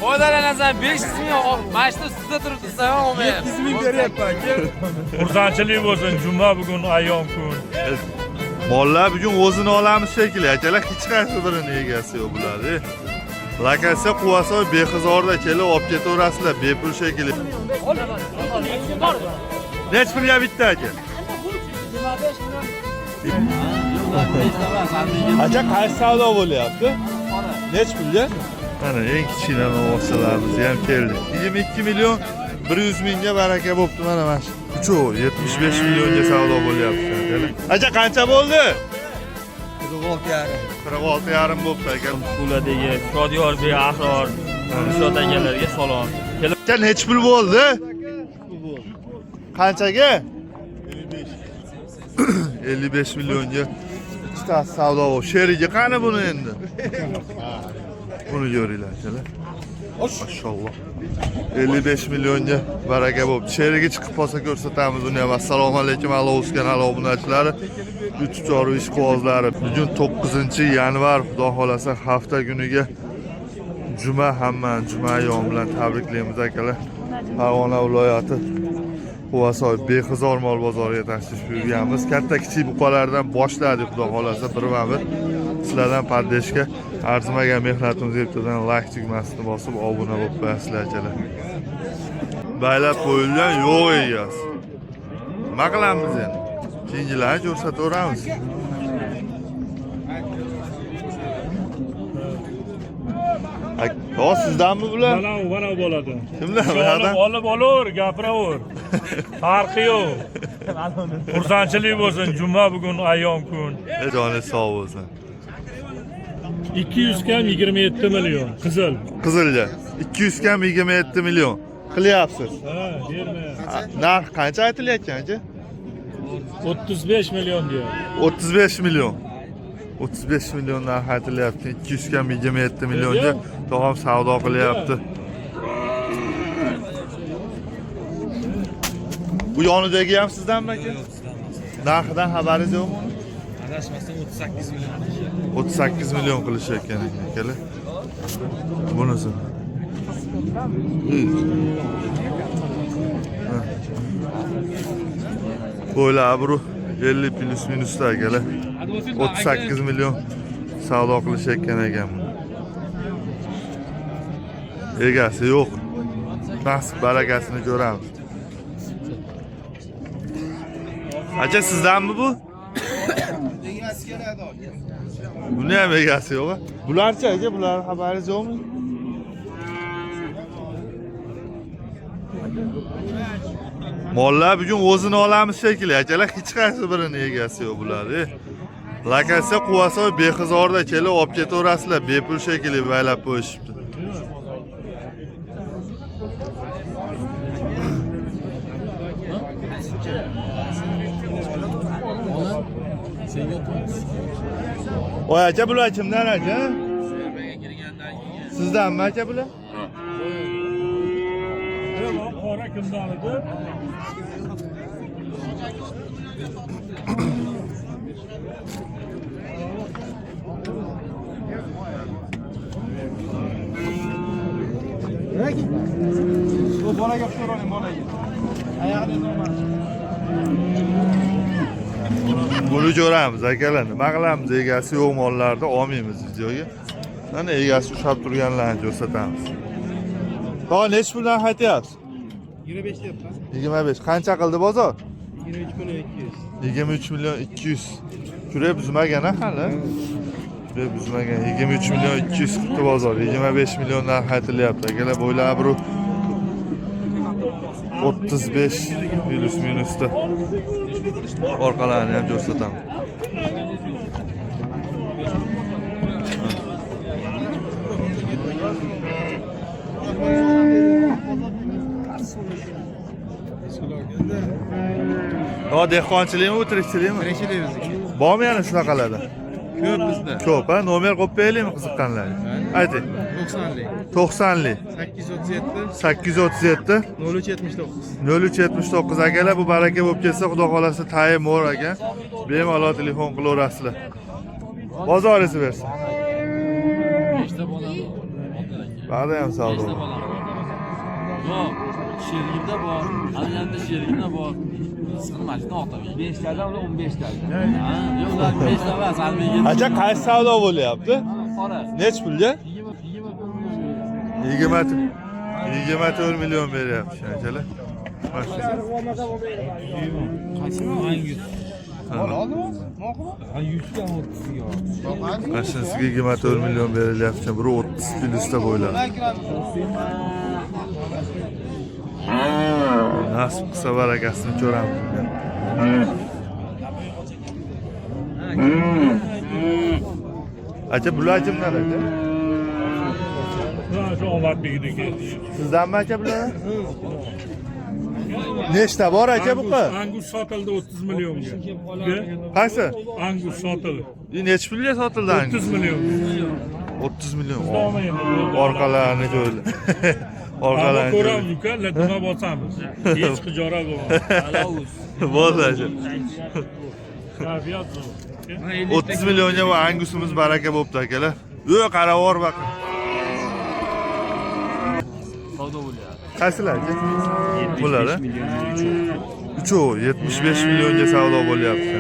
Foydalanasan 500 ming, mana shu ustida turibdi, sayyon olmayapti. 700 ming beryapman aka. Xursandchilik bo'lsin, juma bugun ayyom kun. Mollar bugun o'zini olamiz shekilli. Akalar hech qaysi birini egasi yo'q bularni. Lakasi Quvasoy Behizorda kelib olib ketaverasizlar, bepul shekilli. Nech pulga bitta aka? 25 million. Aka qaysi savdo bo'lyapti? Nech pulga? Mana eng kichkina mavzularimiz ham keldi. 22 million 100 mingga baraka bo'pti mana mana shu. 75 millionga savdo bo'lyapti. Aka qancha bo'ldi? 46,5 bo'pti aka. Ulardagi Shodiyor bey Ahror, Mushot akalarga salom. Aka nech pul bo'ldi? Qanchaga? 55 millionga ikkita savdo bo'ldi. Sheriga qani buni endi? Buni ko'ringlar akalar. Mashalloh. 55 millionga baraka bo'ldi. Sheriga chiqib qolsa ko'rsatamiz uni ham. Assalomu alaykum Alloh kanal obunachilari, YouTube chorvish quvozlari. Bugun 9-yanvar, xudo xolasa hafta kuniga juma, hamma juma yom bilan tabriklaymiz akalar. Farg'ona viloyati Quvasoy Behizor mol bozoriga tashrif buyurganmiz. Katta kichik buqalardan boshladik, xudo xolasa birma-bir. Sizlardan paddeshga arzimagan mehnatimizga yetadigan like tugmasini bosib obuna bo'lib qo'yasizlar akalar. Baylab qo'yilgan yo'q egasi. Nima qilamiz endi? Keyingilarni ko'rsataveramiz. O sizdanmi bular? Mana bo'ladi. Kimlar bulardan? Olib olur, gapiraver. Farqi yo'q. Xursandchilik bo'lsin, juma bugun ayyom kun. Joni sog' bo'lsin. 200 kam 27 million qizil. Qizilga 200 kam 27 million qilyapsiz. Ha, berma. Narx qancha aytilayotgan aka? 35 million diyor. 35 million. 35 million narx aytilyapti. 200 kam 27 millionga tog'am savdo qilyapti. Bu yonidagi ham sizdanmi aka? Narxidan xabaringiz yo'qmi? Adashmasam 38 million. 38 million qilishayotgan akalar. Bunisi. Bo'ylar bu 50 plus minusda akalar. 38 million savdo qilishayotgan ekan. Egasi yo'q. Nasib barakasini ko'ramiz. Acha sizdanmi bu? Buni ham egasi yo'q. Bularchi aka, bular xabaringiz yo'qmi? Mollar bugun o'zini olamiz shekilli. Akalar hech qaysi birini egasi yo'q bularni. Lakasi Quvasoy Behizorda kelib olib ketaverasizlar, bepul shekilli baylab qo'yishibdi. Oy aka, bular kimdan aka? Sizdanmi aka bular? Qora kimdan edi? Bu bolaga so'rayman, bolaga. Oyog'ini normal. Buni ko'ramiz akalar. Nima qilamiz? Egasi yo'q mollarni olmaymiz videoga. Mana egasi ushlab turganlarni ko'rsatamiz. To'g'ri, nech puldan aytyapsiz? 25 deyapman. 25. Qancha qildi bozor? 23 million 200. 23 million 200. Kure buzmagan hali. Kure buzmagan. 23 million 200 qildi bozor. 25 milliondan aytilyapti. Akalar bo'ylar bu 35 plus minusda. Orqalarini ham ko'rsataman. O dehqonchilikmi, o'tirikchilikmi? Tirikchilik bizniki. Bormi yana shunaqalarda? Ko'p bizda. Ko'p, ha? Nomer qo'yib beraylikmi qiziqqanlarga? Ayting. 90lik. 90lik. 837 837 0379. 0379 akalar, bu baraka bo'lib ketsa, xudo xolasa tayim bor aka. Bemalol telefon qilaverasizlar. Bozoringizni bersin. Bada ham savdo. Yo'q, sherigimda bor, alimda sherigimda bor. Sizning mashina otaga 5 tadan 15 tadan. Ha, yo'q, 5 tadan emas, albatta. Acha qaysi savdo bo'lyapti? Qora. Nech pulga? 20 24 million beryapti akalar. Qaysi hangi? Mashinasiga 24 million berilyapti. Biri 30 plyusda bo'yladi. Nasib qilsa barakasini ko'ramiz. Acha bular kimlar aka? Shu omadligidagi. Sizdanmi aka bular? Nechta bor aka bu qiz? Angus sotildi 30 millionga. Qaysi? Angus sotildi. Nech pulga sotildi? 30 million. 30 million. Orqalarini ko'rdi. Orqalarini ko'ramiz uka, nima bosamiz. Hech xijorat bo'lmadi. Bo'ldi aka. Kayfiyat zo'r. 30 millionga bu angusimiz baraka bo'pti akalar. Yo'q, qaravor baqir. Savdo bo'lyapti. Qaysilar aka? Bular a? 3 75 millionga savdo bo'lyapti.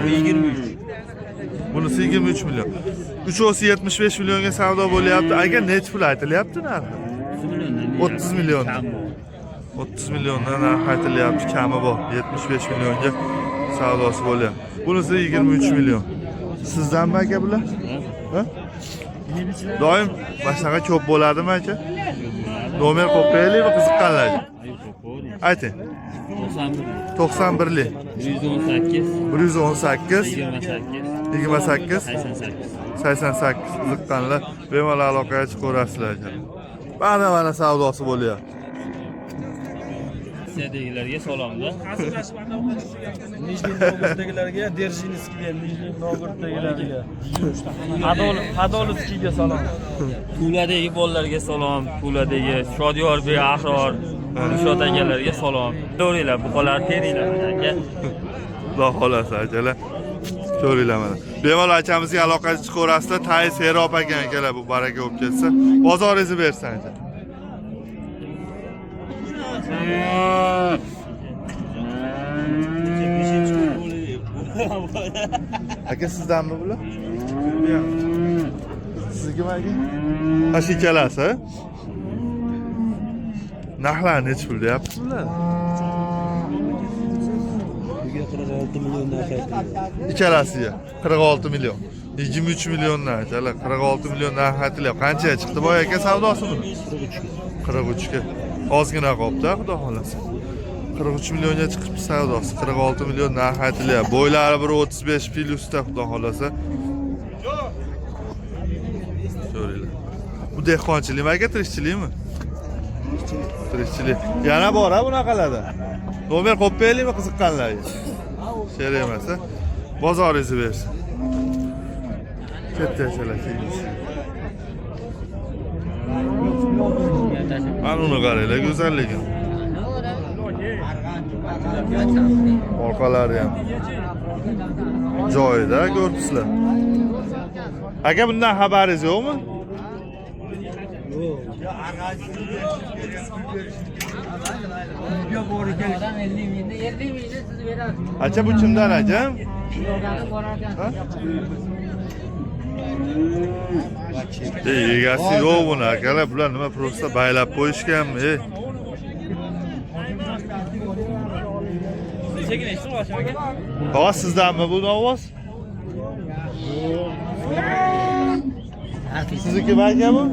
23. Bunisi 23 million. 3'osi 75 millionga savdo bo'lyapti. Aka nech pul aytilyapti narxi? 30 million. 30 milliondan narx aytilyapti, kami bor. 75 millionga savdosi bo'lyapti. Bunisi 23 million. Sizdanmi aka bular? Ha? Doim mashinaga ko'p bo'ladimi aka? Nomer qo'yaylikmi qiziqqanlarga? Ayting. 91lik. 118 28 88 qiziqqanlar bemalol aloqaga chiqaverasizlar aka. Mana savdosi bo'lyapti. Rossiyadegilarga salomda. Nijniy Novgoroddagilarga, Derzhinskiyga, Nijniy Novgoroddagilarga, Podolskiyga salom. Tuladagi bolalarga salom, Tuladagi Shodiyor bek Ahror, Rishod akalarga salom. To'g'ringlar, buqalar teringlar aka. Xudo xolasa akalar. Ko'ringlar mana. Bemalol akamizga aloqaga chiqaverasizlar. Tayi serob ekan akalar, bu baraka bo'lib ketsa, bozoringizni bersin aka. Aka sizdanmi bular? Sizniki aka? Ashi kelasi. Narxlar nech pul deyapsiz bular? 46 million narx aytildi. Ikkalasiga 46 million. 23 milliondan akalar, 46 million narx aytilyapti. Qanchaga chiqdi boy aka savdosi buni? 43 ga. Ozgina qolibdi, xudo xolasa. 43 millionga chiqibdi savdosi. 46 million narx aytilyapti. Bo'ylari bir 35 plyusda, xudo xolasa. Ko'ringlar. Bu dehqonchilikmi aka, tirikchilikmi? Tirikchilik. Yana bor ha bunaqalarda. Nomer qo'yib beraylikmi qiziqqanlarga? Kerak emas, bozoringizni bersin. Ketdi-chalar keyingiz. Mana uni qaranglar, go'zalligi. Orqalari ham joyida ko'ribsizlar. Aka bundan xabaringiz yo'qmi? Acha bu kimdan aka? Egasi yo'q buni akalar, bular nima prosta baylab qo'yishganmi? Ovoz sizdanmi bu ovoz? Sizniki aka bu?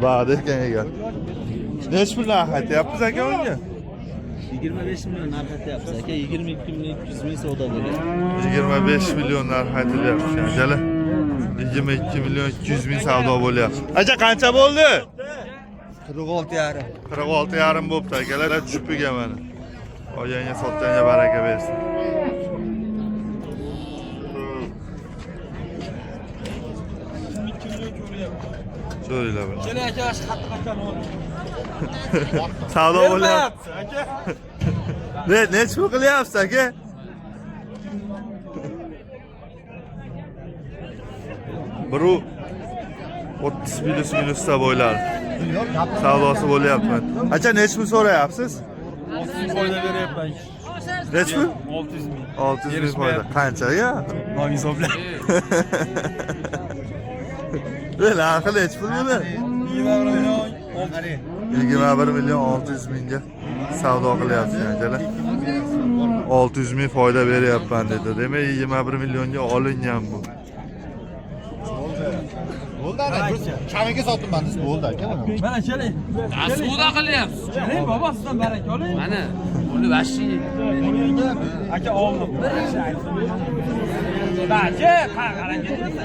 Ba'da ekan egar. Nech pul narx aytyapsiz aka unga? 25 million narx aytyapsiz aka, 22 million 200 ming savdo bo'lyapti. 25 million narx aytilyapti akalar. 22 million 200 ming savdo bo'lyapti. Acha qancha bo'ldi? 46,5. 46,5 bo'pti akalar. Chupiga mana. Olganga sotganga baraka bersin. So'raylar buni. Keling aka, qattiq qatdan ol. Savdo bo'lyapti aka. Nech pul qilyapsiz aka? Biru 30 minusda bo'ylar. Savdosi bo'lyapti. Acha nech pul so'rayapsiz? 600 foyda beryapman. Nech pul? 600 ming. 600 ming foyda. Qanchaga? Mang hisobla. Narxi nech pul buni? 21 million 600 mingga savdo qilyapti akalar. 600 ming foyda beryapman dedi. Demak 21 millionga olingan bu. Bo'ldi ana, kamiga sotdim ben siz bo'ldi aka. Mana keling. Savdo qilyapsiz. Keling baba sizdan baraka oling. Mana buni vashi. Aka oldim. Bachi, qarang ketyapti.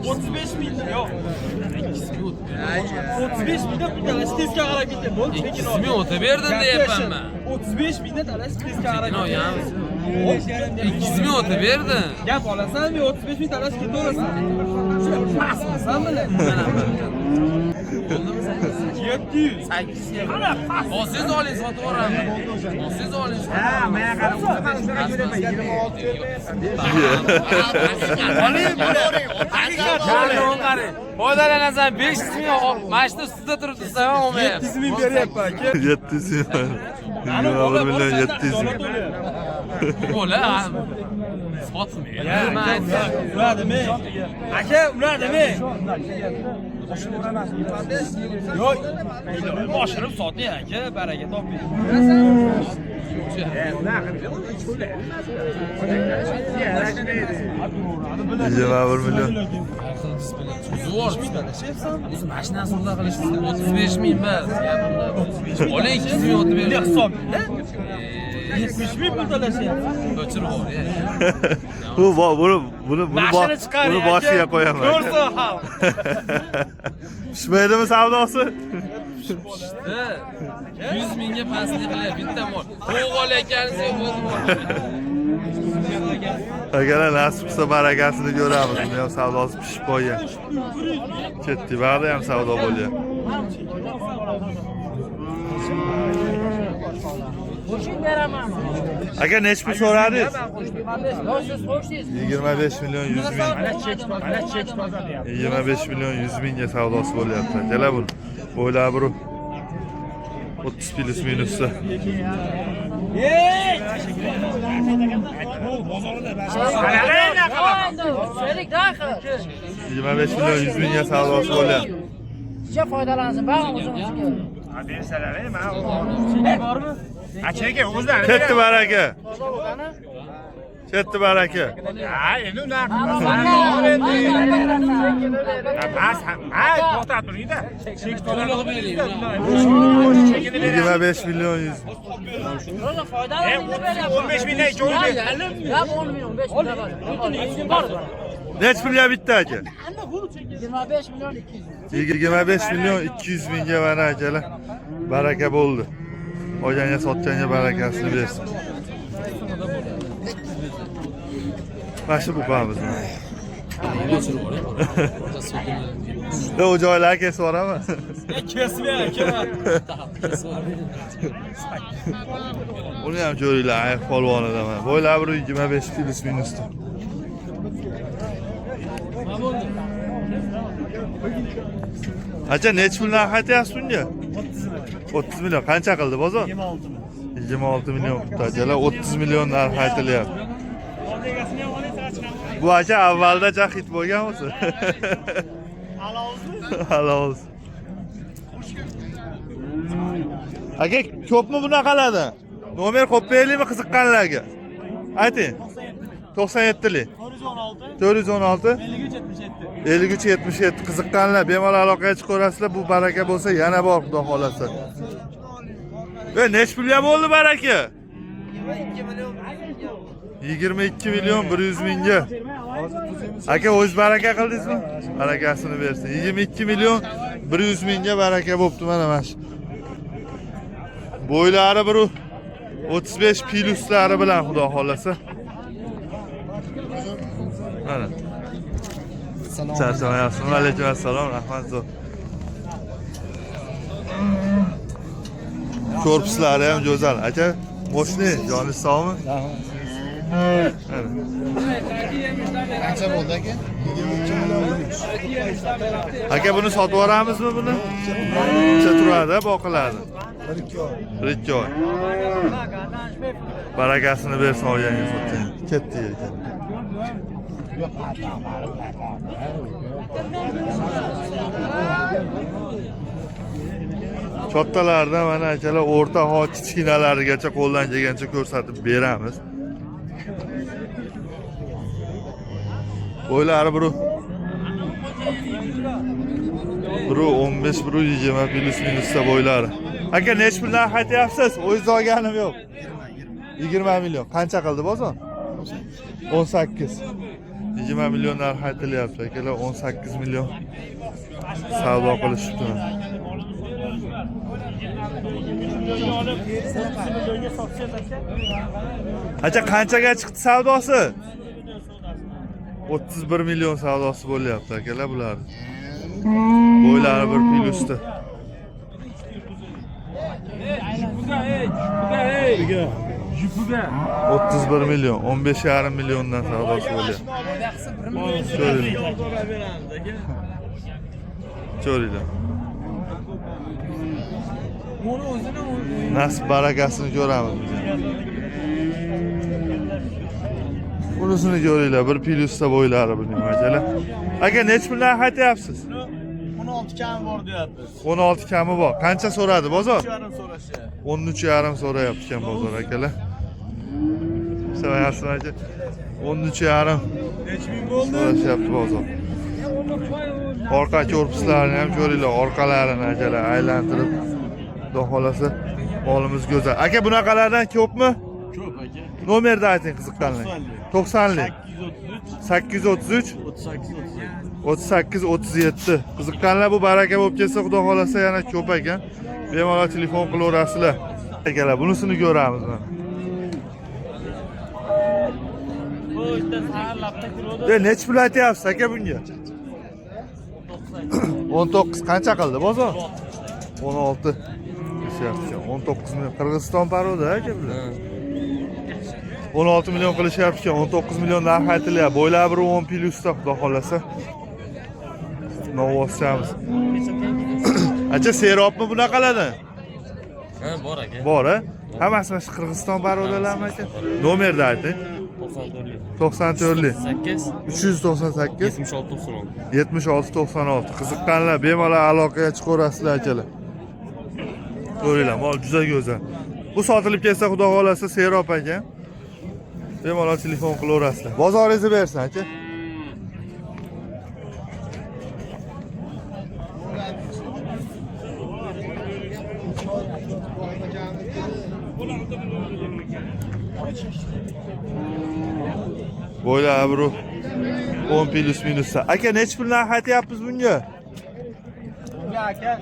35 ming yo'q. 35 mingda pulalash tezga qarab ketdi. Bo'ldi, tekin ol. 2 ming o'ta berdim deyapman. 35 mingda talash tezga qarab Tekin ketdi. olamiz. 2 ming o'ta berdi. Gap olasan, men 35 ming talash ketaversan. Sen bilan. Bo'ldimi sen? 700. 800 ga. Siz oling, sotib yuboraman. Siz oling. Ha, men qarab foydalanasan 500 ming mashina ustida turibdi sen olmayapsiz. 700 ming beryapman aka. 700 ming. 21 million 700 ming. Bo'la. Sotmaydi. Uladimi? Aka, uladimi? Yo'q. Oshirib soting aka, baraka toping. million. Zo'r. O'zi mashina savdo qilishni 35 ming emas. Ola 200 ming o'tib berdi. Hisob. 70 ming pul to'lashyapti. Ko'chirib bor ya. Buni boshiga qo'yaman. Ko'rsa ham. Pishmaydimi savdosi? 100 mingga pastlik qilyapti bitta mol. To'g'ri olayotganingiz o'zi bor. Agar nasib qilsa barakasini ko'ramiz. Buni ham savdosi pishib qo'ygan. Ketdi, ba'da ham savdo bo'lyapti. Aka nech pul so'radingiz? 25 million 100 ming. 25 million 100 mingga savdosi bo'lyapti. Akalar buni bo'ylab 30 plus minusda. 25 million 100 mingga savdosi bo'lyapti. Sizga foydalansin, bari o'zimizga. Achaga o'zlari. Ketdi baraka. Ketdi baraka. Ha, endi unaqa. Bas, ha, to'xtab turing-da. To'liq bering. 25 million 100. Roza foydalansin. 15 mingdan ikki o'rin ber. Ya 10 milyon, 5 milyon var. Bütün var. Nech pulga bitta aka? 25 milyon 200. 25 million 200 mingga mana akalar. Baraka bo'ldi. Olganga sotganga barakasini bersin. Mana bu qamiz. O joylar kesib yuboraman. Kesmay aka. Uni ham ko'ringlar, ayiq polvonidan mana. Bo'ylab 25 plus minusda. Acha nech puldan qaytyapsiz bunga? 30 million. Qancha qildi bozor? 26 million qildi. 30 million narx aytilyapti. Bu aka avvalda hit bo'lgan o'zi. Halol. Aka ko'pmi bunaqalardan? Nomer qo'yib beraylikmi qiziqqanlarga? Ayting. 97lik. 416 5377 qiziqqanlar bemalol aloqaga chiqaverasizlar. Bu baraka bo'lsa yana bor xudo xolasa. Ve nech pulga bo'ldi baraka? 22 million 100 mingga. Aka o'z baraka qildingizmi? Barakasini bersin. 22 million 100 mingga baraka bo'pti mana shu. Bo'ylari 35 pluslari bilan xudo xolasa. Mana. Assalomu alaykum. Assalom, rahmat zo'r. Korpuslari ham go'zal. Aka, moshni joningiz sog'mi? Qancha bo'ldi aka? Aka buni sotib yuboramizmi buni? Necha turadi, boqiladi? 1-2 oy. Barakasini bersin olganga sotgan. Ketdi ekan. Chottalardan mana akalar o'rta ho kichkinalarigacha qo'ldan kelgancha ko'rsatib beramiz. Bo'ylari biri 15, biri 20 plus minusda bo'ylari. Aka nech puldan aytyapsiz? O'zingiz olganim yo'q. 20 million. Qancha qildi bozor? 18. 20 millionlar aytilyapti akalar, 18 million savdo qilishibdi. Acha qanchaga chiqdi savdosi? 31 million savdosi bo'lyapti akalar bular. Bo'ylari bir plyusda. 31 million, 15,5 milliondan savdosi bo'lyapti. Ko'ringlar. Nasib barakasini ko'ramiz. Bunisini ko'ringlar, bir plyusda bo'ylari buning akalar. Aka nech puldan aytyapsiz? 16 kami bor deyapmiz. 16 kami bor. Qancha so'radi bozor? 13,5 so'rashi. 13,5 so'rayapti ekan bozor akalar. So'rayapsiz aka. 13,5. Nech ming bo'ldi? So'rashyapti bozor. Orqa korpuslarini ham ko'ringlar, orqalarini akalar aylantirib. Xudo xolasa molimiz go'zal. Aka bunaqalardan ko'pmi? Ko'p aka. Nomerni ayting qiziqqanlar. 90lik. 833 38 37. Qiziqqanlar bu baraka bo'lib kelsa, xudo xolasa yana ko'p ekan. Bemalol telefon qilaverasizlar. Akalar, bunisini ko'ramiz mana. Nech pul aytyapsiz aka bunga? 19 qancha qildi bozor? 16. 19 million Qirg'iziston paroda aka bular. 16 million qilishyapti ekan, 19 million narx aytilyapti. Bo'ylari bir 10 plyusda xudo xolasa. Novosamiz. Acha seropmi bunaqalardan? Ha, bor aka. Bor, a? Hammasi mana shu Qirg'iziston barodalarmi aka? Nomerni ayting. 94lik 8 398 76 96. 76 96. Qiziqqanlar bemalol aloqaga chiqaverasizlar akalar. Ko'ringlar, mol juda go'zal. Bu sotilib ketsa xudo xolasa serop ekan. Bemalol telefon qilaverasizlar. Bozoringizni bersin aka. Bo'ylar bro 10 plus minusda. Aka nech puldan aytyapmiz bunga? Bunga aka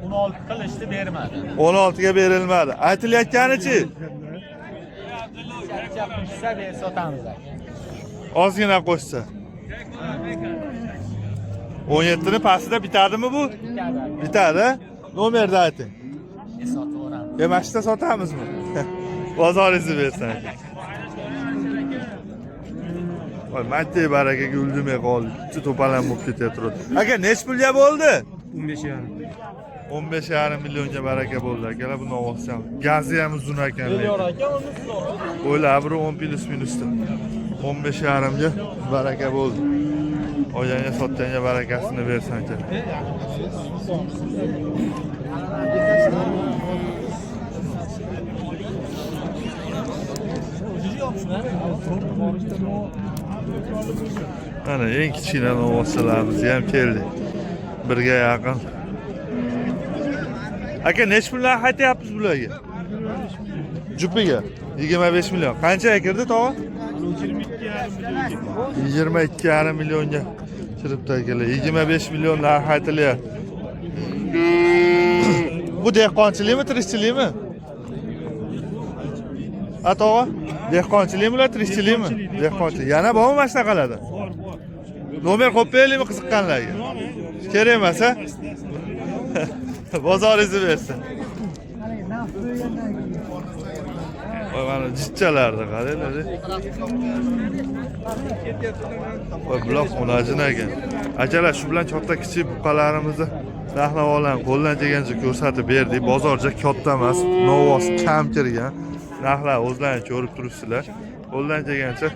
16 qilishdi bermadi. 16 ga berilmadi. Aytilayotganichi? Qo'shsa sotamiz aka. Ozgina qo'shsa. 17 ni pastida bitadimi bu? Bitadi. Nomerni ayting. Sotaveramiz. Yemashda sotamizmi? Bozoringizni bersin aka. Voy, matte barakaga uldimay qoldi. To'palanib bo'lib ketyapti. Aka, nech pulga bo'ldi? 15,5. 15,5 millionga baraka bo'ldi akalar, buni olsam. Gazi ham uzun ekan. O'ylar bir 10 plus minusda. 15,5 ga baraka bo'ldi. Oyanga sotganga barakasini bersin aka. Mana eng kichkina novosalarimiz ham keldi. Birga yaqin. Aka nech puldan aytyapmiz bularga? Jupiga 25 million. Qanchaga kirdi tog'a? 22,5 millionga kiribdi akalar. 25 million narx aytilyapti. Bu dehqonchilikmi, tirikchilikmi? A tog'a? Dehqonchilikmi, tirikchilikmi? Dehqonchilik. Yana bormi mana shunaqalarda? Nomer qo'yib beraylikmi qiziqqanlarga? Kerak emas, ha? Bozoringizni bersin. Voy mana jitchalarni qaranglar. Voy bular xonajin ekan. Akalar shu bilan katta kichik buqalarimizni narx-navolarni qo'ldan kelgancha ko'rsatib berdik. Bozorcha katta emas, novoz kam kirgan. Narxlar o'zlaringiz ko'rib turibsizlar. Qo'ldan kelgancha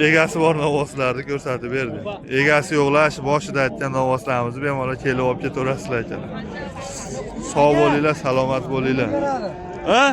egasi bor novvoslarni ko'rsatib berdik. Egasi yo'qlar, shu boshida aytgan novvoslarimizni bemalol kelib olib ketaverasizlar akalar. Sog' bo'linglar, salomat bo'linglar. Ha?